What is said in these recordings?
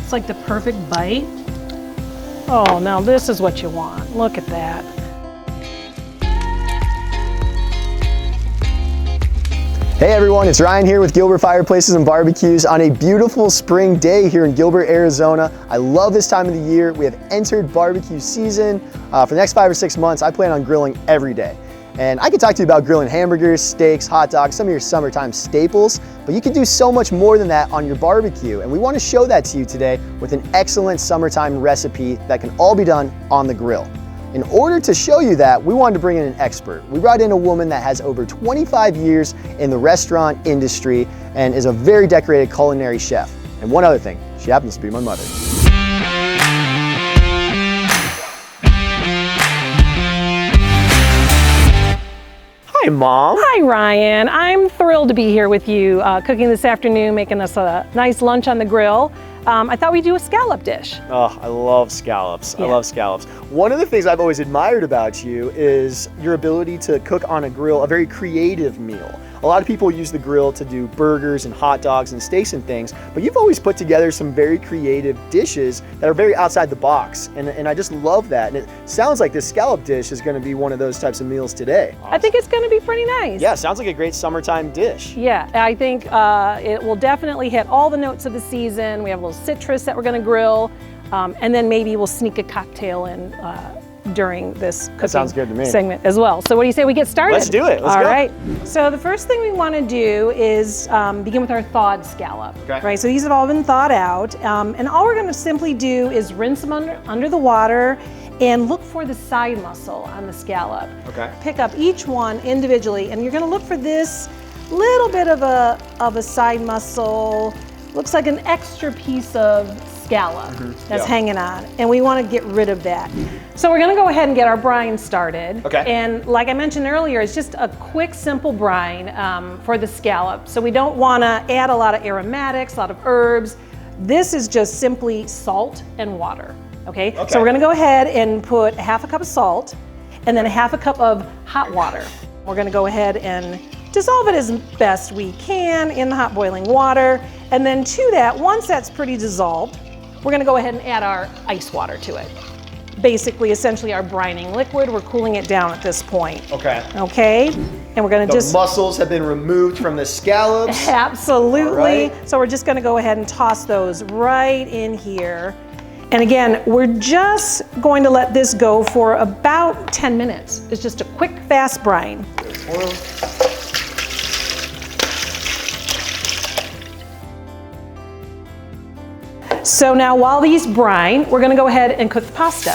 It's like the perfect bite. Oh, now this is what you want. Look at that. Hey everyone, it's Ryan here with Gilbert Fireplaces and Barbecues on a beautiful spring day here in Gilbert, Arizona. I love this time of the year. We have entered barbecue season. For the next 5 or 6 months, I plan on grilling every day. And I could talk to you about grilling hamburgers, steaks, hot dogs, some of your summertime staples, but you can do so much more than that on your barbecue. And we want to show that to you today with an excellent summertime recipe that can all be done on the grill. In order to show you that, we wanted to bring in an expert. We brought in a woman that has over 25 years in the restaurant industry and is a very decorated culinary chef. And one other thing, she happens to be my mother. Hi, Mom. Hi, Ryan. I'm thrilled to be here with you, cooking this afternoon, making us a nice lunch on the grill. I thought we'd do a scallop dish. Oh, I love scallops. Yeah. I love scallops. One of the things I've always admired about you is your ability to cook on a grill a very creative meal. A lot of people use the grill to do burgers and hot dogs and steaks and things, but you've always put together some very creative dishes that are very outside the box. And I just love that. And it sounds like this scallop dish is going to be one of those types of meals today. I think it's going to be pretty nice. Yeah, sounds like a great summertime dish. Yeah, I think it will definitely hit all the notes of the season. We have a little citrus that we're going to grill, and then maybe we'll sneak a cocktail in during this cooking sounds good to me. segment as well. So what do you say we get started? Let's do it. Let's go. go. All right. So the first thing we want to do is begin with our thawed scallop. Okay. Right. So these have all been thawed out, and all we're going to simply do is rinse them under the water and look for the side muscle on the scallop. Okay. Pick up each one individually, and you're going to look for this little bit of a side muscle. Looks like an extra piece of scallop that's hanging on, and we want to get rid of that. So we're going to go ahead and get our brine started. Okay. And like I mentioned earlier, it's just a quick, simple brine for the scallop. So we don't want to add a lot of aromatics, a lot of herbs. This is just simply salt and water. Okay. So we're going to go ahead and put half a cup of salt, and then half a cup of hot water. We're going to go ahead and dissolve it as best we can in the hot boiling water. And then to that, once that's pretty dissolved, we're gonna go ahead and add our ice water to it. Basically, essentially our brining liquid. We're cooling it down at this point. Okay. Okay, and we're gonna The mussels have been removed from the scallops. Absolutely. All right. So we're just gonna go ahead and toss those right in here. And again, we're just going to let this go for about 10 minutes. It's just a quick, fast brine. So now while these brine, we're gonna go ahead and cook the pasta.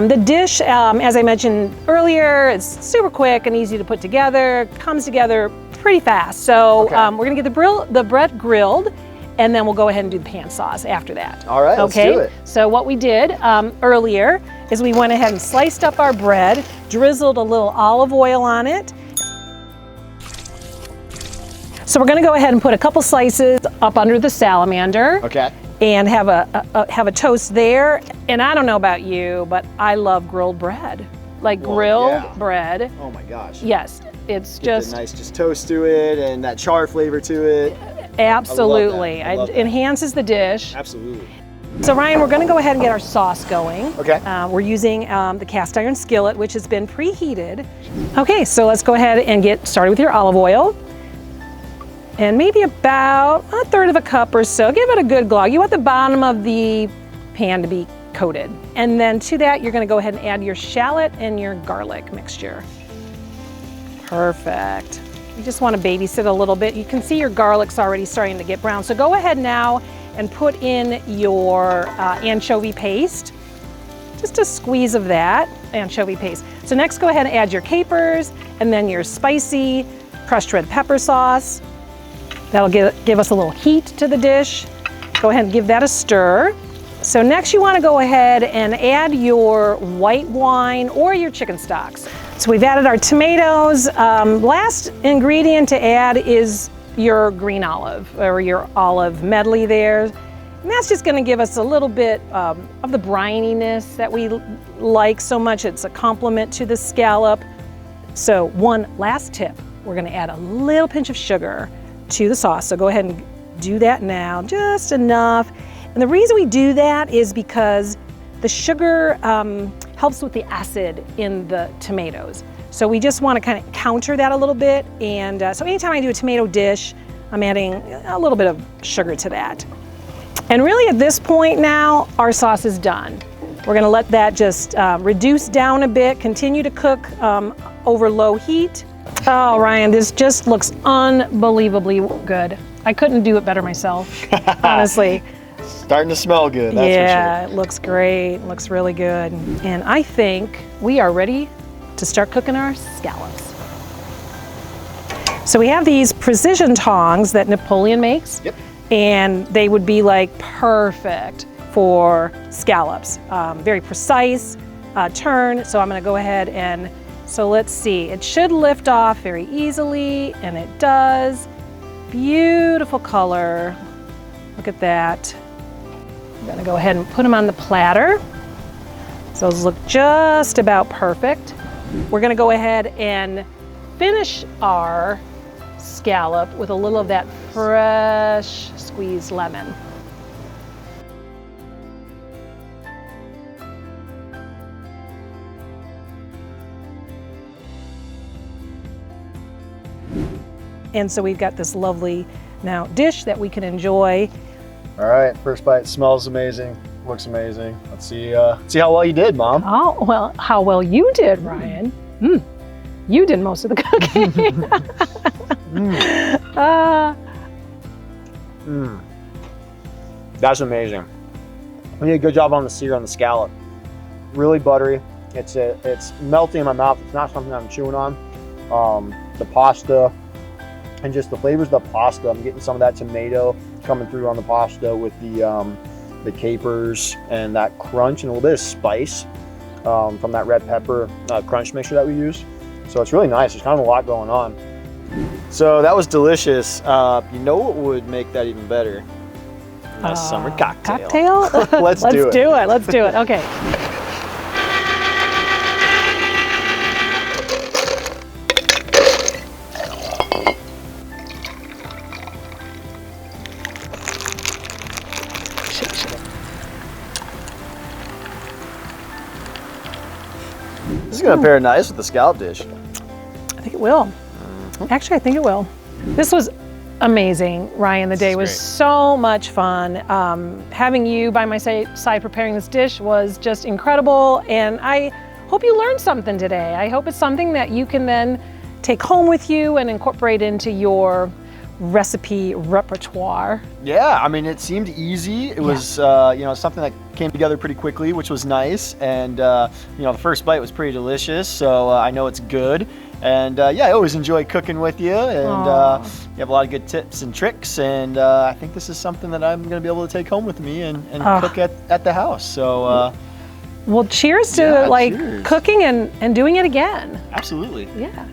The dish, as I mentioned earlier, it's super quick and easy to put together, comes together pretty fast. So we're gonna get the bread grilled, and then we'll go ahead and do the pan sauce after that. All right, let's do it. So what we did earlier is we went ahead and sliced up our bread, drizzled a little olive oil on it. So we're gonna go ahead and put a couple slices up under the salamander. Okay. And have a toast there. And I don't know about you, but I love grilled bread. Like grilled bread. Oh my gosh. Yes, it's Get just the nice just toast to it and that char flavor to it. absolutely. I love that. It enhances the dish. Absolutely. So Ryan, we're gonna go ahead and get our sauce going. Okay. We're using the cast iron skillet, which has been preheated. Okay, so let's go ahead and get started with your olive oil. And maybe about a third of a cup or so. Give it a good glog. You want the bottom of the pan to be coated. And then to that, you're gonna go ahead and add your shallot and your garlic mixture. Perfect. You just wanna babysit a little bit. You can see your garlic's already starting to get brown. So go ahead now and put in your anchovy paste. Just a squeeze of that anchovy paste. So next, go ahead and add your capers and then your spicy crushed red pepper sauce. That'll give us a little heat to the dish. Go ahead and give that a stir. So next you want to go ahead and add your white wine or your chicken stocks. So we've added our tomatoes. Last ingredient to add is your green olive or your olive medley there. And that's just gonna give us a little bit of the brininess that we like so much. It's a complement to the scallop. So one last tip, we're gonna add a little pinch of sugar to the sauce. So go ahead and do that now, just enough. And the reason we do that is because the sugar helps with the acid in the tomatoes. So we just want to kind of counter that a little bit. And so anytime I do a tomato dish, I'm adding a little bit of sugar to that. And really at this point now, our sauce is done. We're gonna let that just reduce down a bit, continue to cook over low heat. Oh, Ryan, this just looks unbelievably good. I couldn't do it better myself, honestly. Starting to smell good, that's yeah, for sure. It looks great, it looks really good. And I think we are ready to start cooking our scallops. So we have these precision tongs that Napoleon makes. Yep. And they would be like perfect for scallops. Very precise turn, so I'm gonna go ahead and, so let's see, it should lift off very easily, and it does. Beautiful color, look at that. I'm gonna go ahead and put them on the platter. So those look just about perfect. We're gonna go ahead and finish our scallop with a little of that fresh squeezed lemon. And so we've got this lovely now dish that we can enjoy. All right, first bite smells amazing, looks amazing. Let's see how well you did, Mom. Oh, well, how well you did, Ryan. You did most of the cooking. That's amazing. You did a good job on the sear on the scallop. Really buttery. It's melting in my mouth. It's not something I'm chewing on. The pasta and just the flavors of the pasta. I'm getting some of that tomato coming through on the pasta with the capers and that crunch and a little bit of spice from that red pepper crunch mixture that we use. So it's really nice. There's kind of a lot going on. So that was delicious. You know what would make that even better? A summer cocktail. Cocktail? Let's do it. Let's do it. Okay. This is gonna pair nice with the scallop dish. I think it will. Actually, I think it will. This was amazing, Ryan. The day was so much fun. Having you by my side preparing this dish was just incredible, and I hope you learned something today. I hope it's something that you can then take home with you and incorporate into your recipe repertoire. Yeah, I mean, it seemed easy. It was, you know, something that came together pretty quickly, which was nice. And, you know, the first bite was pretty delicious, so I know it's good. And yeah, I always enjoy cooking with you, and you have a lot of good tips and tricks. And I think this is something that I'm going to be able to take home with me and cook at the house. So, well, cheers to cooking and doing it again. Absolutely. Yeah.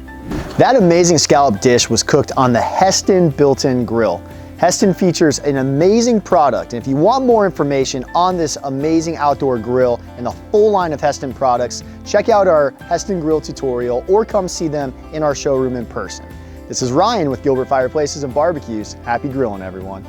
That amazing scallop dish was cooked on the Hestan built-in grill. Hestan features an amazing product, and if you want more information on this amazing outdoor grill and the full line of Hestan products, check out our Hestan grill tutorial or come see them in our showroom in person. This is Ryan with Gilbert Fireplaces and Barbecues. Happy grilling, everyone.